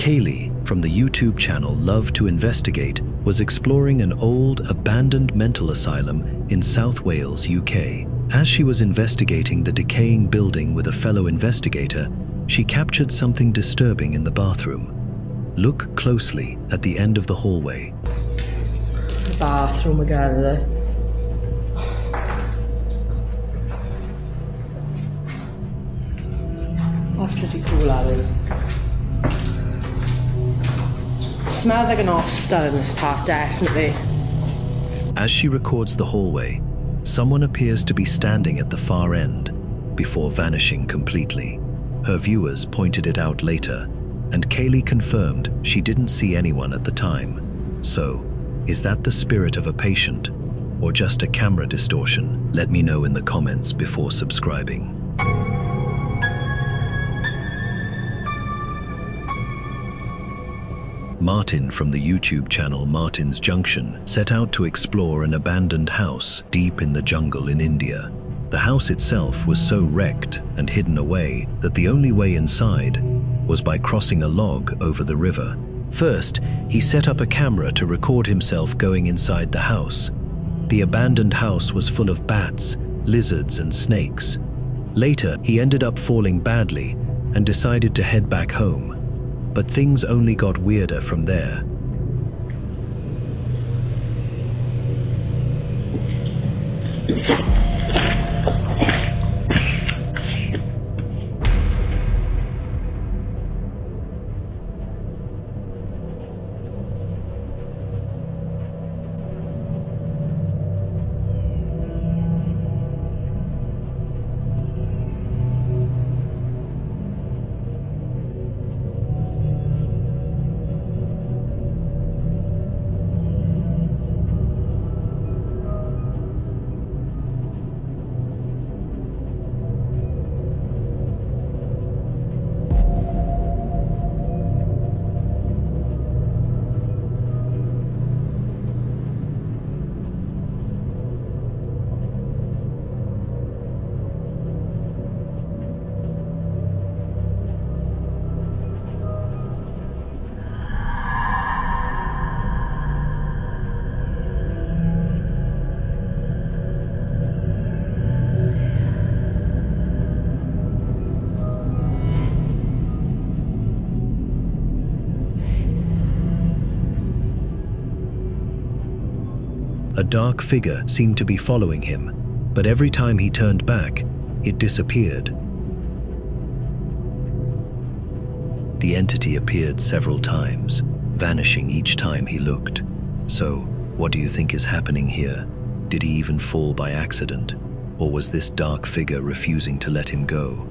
Kaylee, from the YouTube channel Love to Investigate, was exploring an old, abandoned mental asylum in South Wales, UK. As she was investigating the decaying building with a fellow investigator, she captured something disturbing in the bathroom. Look closely at the end of the hallway. The bathroom again. That's pretty cool, that is. Smells like an hospital in this part, definitely. As she records the hallway, someone appears to be standing at the far end before vanishing completely. Her viewers pointed it out later, and Kaylee confirmed she didn't see anyone at the time. So, is that the spirit of a patient, or just a camera distortion? Let me know in the comments before subscribing. Martin from the YouTube channel Martin's Junction set out to explore an abandoned house deep in the jungle in India. The house itself was so wrecked and hidden away that the only way inside was by crossing a log over the river. First, he set up a camera to record himself going inside the house. The abandoned house was full of bats, lizards, and snakes. Later, he ended up falling badly and decided to head back home. But things only got weirder from there. A dark figure seemed to be following him, but every time he turned back, it disappeared. The entity appeared several times, vanishing each time he looked. So, what do you think is happening here? Did he even fall by accident? Or was this dark figure refusing to let him go?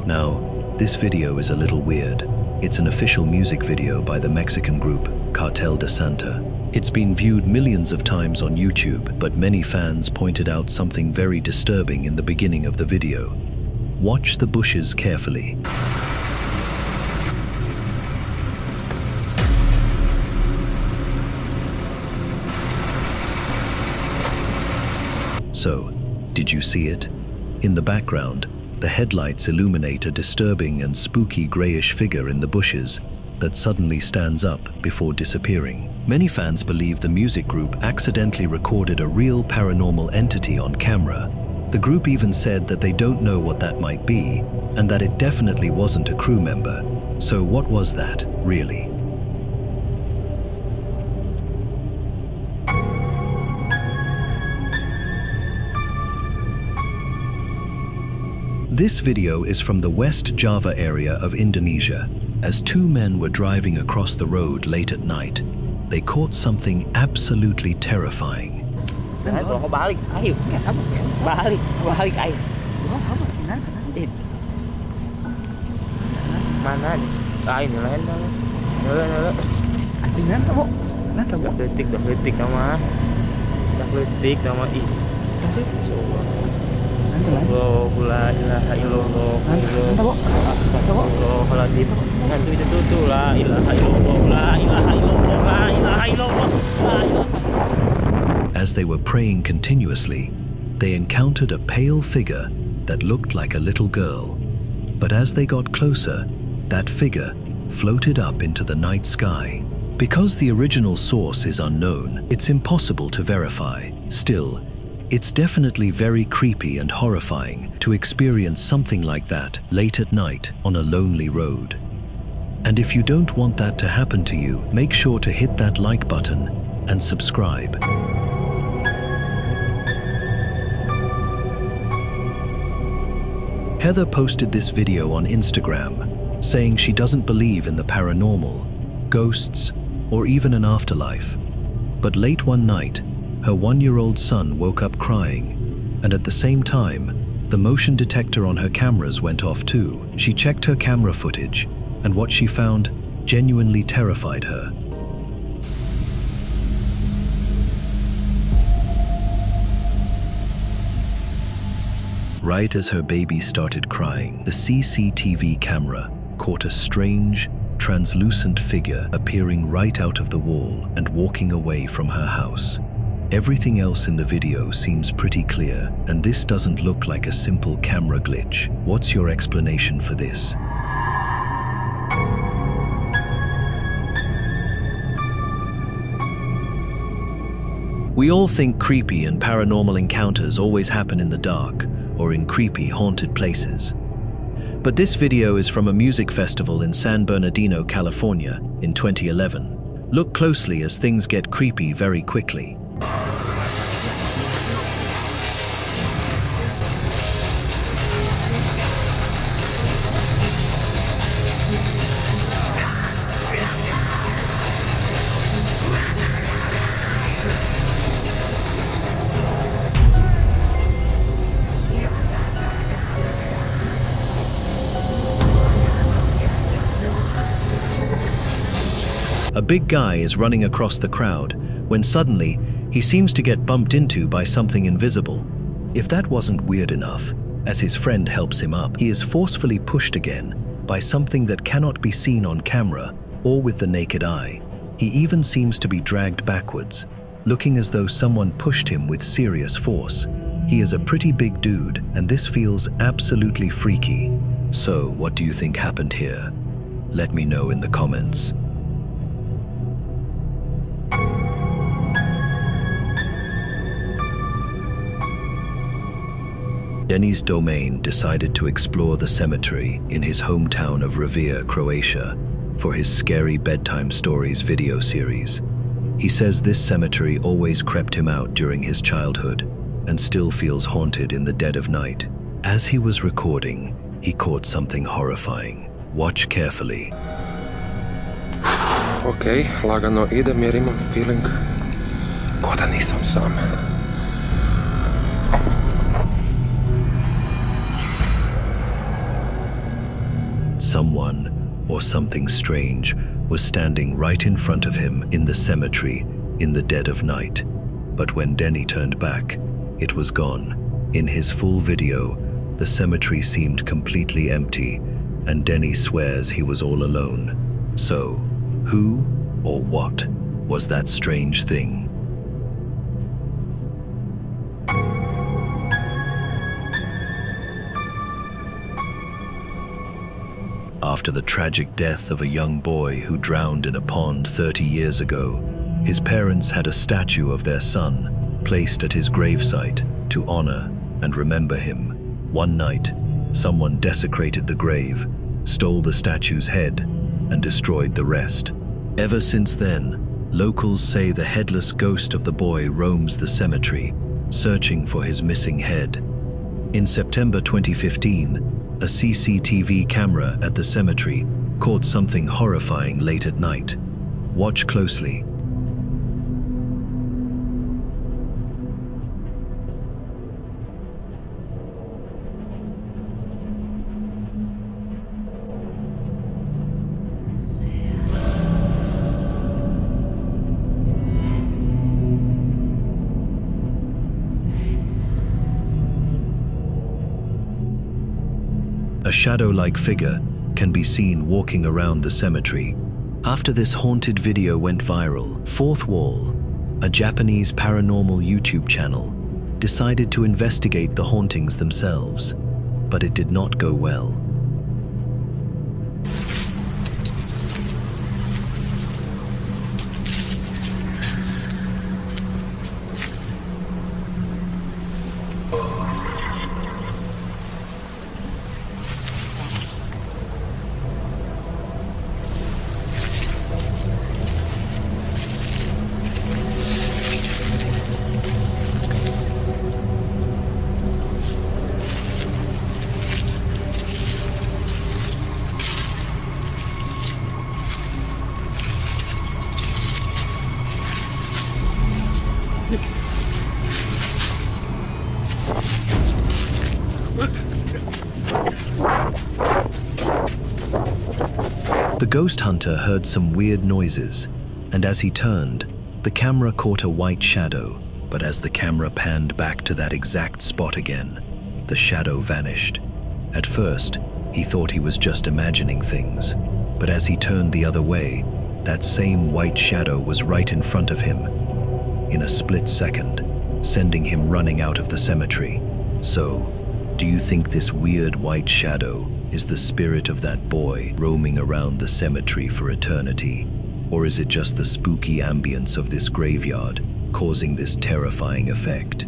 Now, this video is a little weird. It's an official music video by the Mexican group Cartel de Santa. It's been viewed millions of times on YouTube, but many fans pointed out something very disturbing in the beginning of the video. Watch the bushes carefully. So, did you see it? In the background, the headlights illuminate a disturbing and spooky grayish figure in the bushes that suddenly stands up before disappearing. Many fans believe the music group accidentally recorded a real paranormal entity on camera. The group even said that they don't know what that might be, and that it definitely wasn't a crew member. So what was that, really? This video is from the West Java area of Indonesia. As two men were driving across the road late at night, they caught something absolutely terrifying. La ilaha illallah astagfirullahaladzim. La ilaha illallah, la ilaha illallah, la ilaha As they were praying continuously, they encountered a pale figure that looked like a little girl. But as they got closer, that figure floated up into the night sky. Because the original source is unknown, it's impossible to verify. Still, it's definitely very creepy and horrifying to experience something like that late at night on a lonely road. And if you don't want that to happen to you, make sure to hit that like button and subscribe. Heather posted this video on Instagram, saying she doesn't believe in the paranormal, ghosts, or even an afterlife. But late one night, her 1-year-old son woke up crying, and at the same time, the motion detector on her cameras went off too. She checked her camera footage, and what she found genuinely terrified her. Right as her baby started crying, the CCTV camera caught a strange, translucent figure appearing right out of the wall and walking away from her house. Everything else in the video seems pretty clear, and this doesn't look like a simple camera glitch. What's your explanation for this? We all think creepy and paranormal encounters always happen in the dark or in creepy, haunted places. But this video is from a music festival in San Bernardino, California in 2011. Look closely as things get creepy very quickly. A big guy is running across the crowd when suddenly he seems to get bumped into by something invisible. If that wasn't weird enough, as his friend helps him up, he is forcefully pushed again by something that cannot be seen on camera or with the naked eye. He even seems to be dragged backwards, looking as though someone pushed him with serious force. He is a pretty big dude, and this feels absolutely freaky. So, what do you think happened here? Let me know in the comments. Denny's Domain decided to explore the cemetery in his hometown of Revere, Croatia, for his Scary Bedtime Stories video series. He says this cemetery always crept him out during his childhood and still feels haunted in the dead of night. As he was recording, he caught something horrifying. Watch carefully. Ok, lagano idem jer imam feeling ko da nisam sam. Someone or something strange was standing right in front of him in the cemetery in the dead of night. But when Denny turned back, it was gone. In his full video, the cemetery seemed completely empty, and Denny swears he was all alone. So, who or what was that strange thing? After the tragic death of a young boy who drowned in a pond 30 years ago, his parents had a statue of their son placed at his gravesite to honor and remember him. One night, someone desecrated the grave, stole the statue's head, and destroyed the rest. Ever since then, locals say the headless ghost of the boy roams the cemetery, searching for his missing head. In September 2015, a CCTV camera at the cemetery caught something horrifying late at night. Watch closely. A shadow-like figure can be seen walking around the cemetery, After this haunted video went viral, Fourth Wall, a Japanese paranormal YouTube channel, decided to investigate the hauntings themselves, but it did not go well. The ghost hunter heard some weird noises, and as he turned, the camera caught a white shadow, but as the camera panned back to that exact spot again, the shadow vanished. At first, he thought he was just imagining things, but as he turned the other way, that same white shadow was right in front of him, in a split second, sending him running out of the cemetery. So, do you think this weird white shadow is the spirit of that boy roaming around the cemetery for eternity? Or is it just the spooky ambience of this graveyard causing this terrifying effect?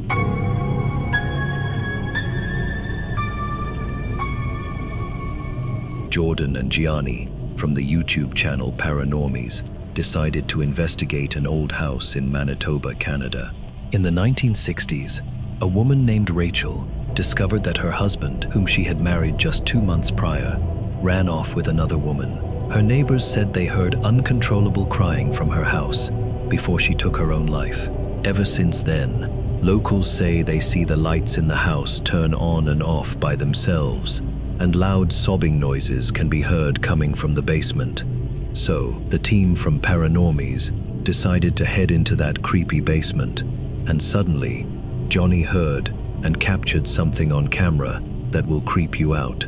Jordan and Gianni from the YouTube channel Paranormies decided to investigate an old house in Manitoba, Canada. In the 1960s, a woman named Rachel discovered that her husband, whom she had married just 2 months prior, ran off with another woman. Her neighbors said they heard uncontrollable crying from her house before she took her own life. Ever since then, locals say they see the lights in the house turn on and off by themselves, and loud sobbing noises can be heard coming from the basement. So, the team from Paranormies decided to head into that creepy basement, and suddenly, Johnny heard and captured something on camera that will creep you out.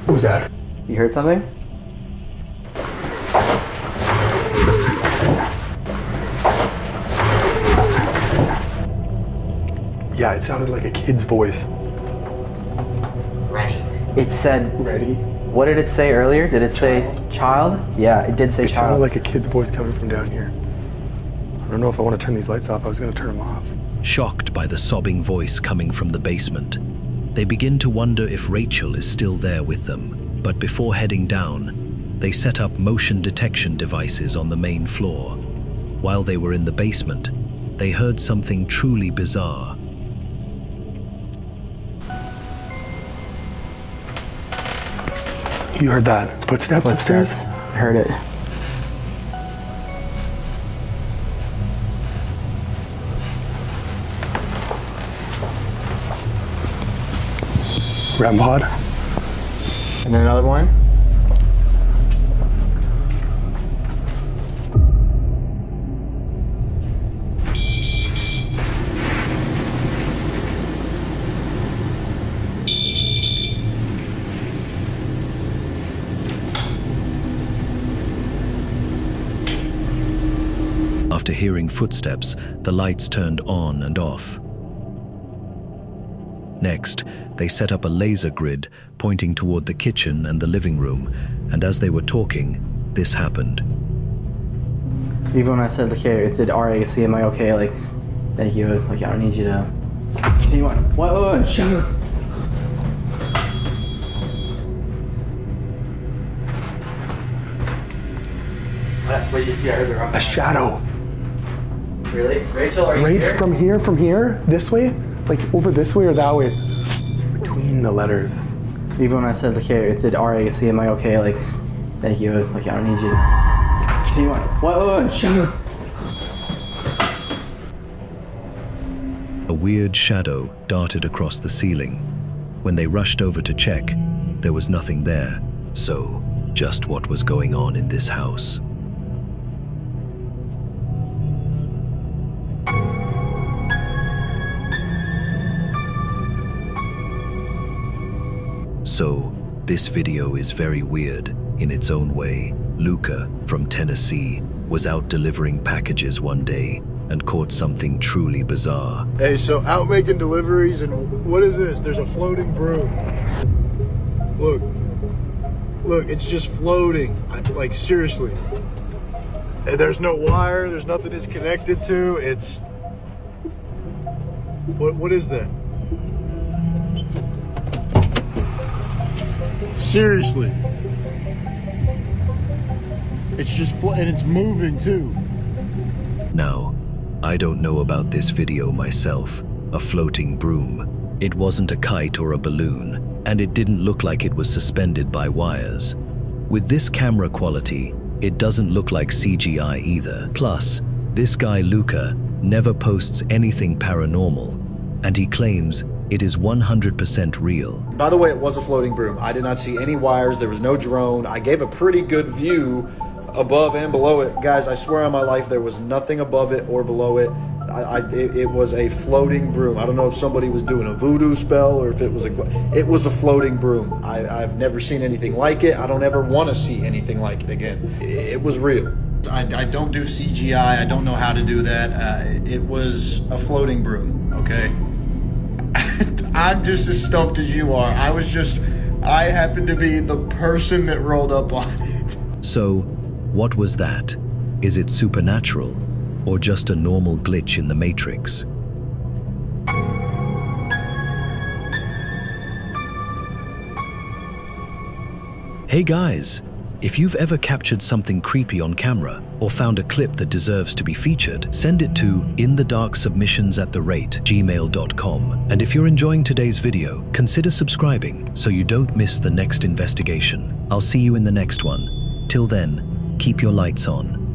What was that? You heard something? Yeah, it sounded like a kid's voice. Ready. It said... Ready? What did it say earlier? Did it say child? Yeah, it did say It child. sounded like a kid's voice coming from down here. I don't know if I want to turn these lights off. I was going to turn them off. Shocked by the sobbing voice coming from the basement, they begin to wonder if Rachel is still there with them. But before heading down, they set up motion detection devices on the main floor. While they were in the basement, they heard something truly bizarre. You heard that? Footsteps upstairs? I heard it. REM pod? And then another one. After hearing footsteps, the lights turned on and off. Next, they set up a laser grid pointing toward the kitchen and the living room, and as they were talking, this happened. Even when I said, like, hey, it did RAC, am I okay? Like, thank you. Like, I don't need you to continue on. What? Shut up. What did you see? I heard the wrong. A shadow. Really? Rachel, are you here? Right from here, this way? Like over this way or that way? Between the letters. Even when I said, like, hey, it did RAC, am I okay? Like, thank you. Like, I don't need you to continue on. What? Shut up. A weird shadow darted across the ceiling. When they rushed over to check, there was nothing there. So, just what was going on in this house? So, This video is very weird in its own way. Luca from Tennessee was out delivering packages one day and caught something truly bizarre. Hey, so out making deliveries, and what is this? There's a floating broom. Look, it's just floating. Like, seriously. There's no wire, there's nothing it's connected to. It's... What is that? Seriously. It's just and it's moving too. Now, I don't know about this video myself, a floating broom. It wasn't a kite or a balloon, and it didn't look like it was suspended by wires. With this camera quality, it doesn't look like CGI either. Plus, this guy Luca never posts anything paranormal, and he claims it is 100% real. By the way, it was a floating broom. I did not see any wires. There was no drone. I gave a pretty good view above and below it. Guys, I swear on my life, there was nothing above it or below it. It was a floating broom. I don't know if somebody was doing a voodoo spell or if it was a floating broom. I've never seen anything like it. I don't ever want to see anything like it again. It was real. I don't do CGI. I don't know how to do that. It was a floating broom, okay? I'm just as stoked as you are. I happened to be the person that rolled up on it. So, what was that? Is it supernatural, or just a normal glitch in the Matrix? Hey guys, if you've ever captured something creepy on camera or found a clip that deserves to be featured, send it to inthedarksubmissions@gmail.com. And if you're enjoying today's video, consider subscribing so you don't miss the next investigation. I'll see you in the next one. Till then, keep your lights on.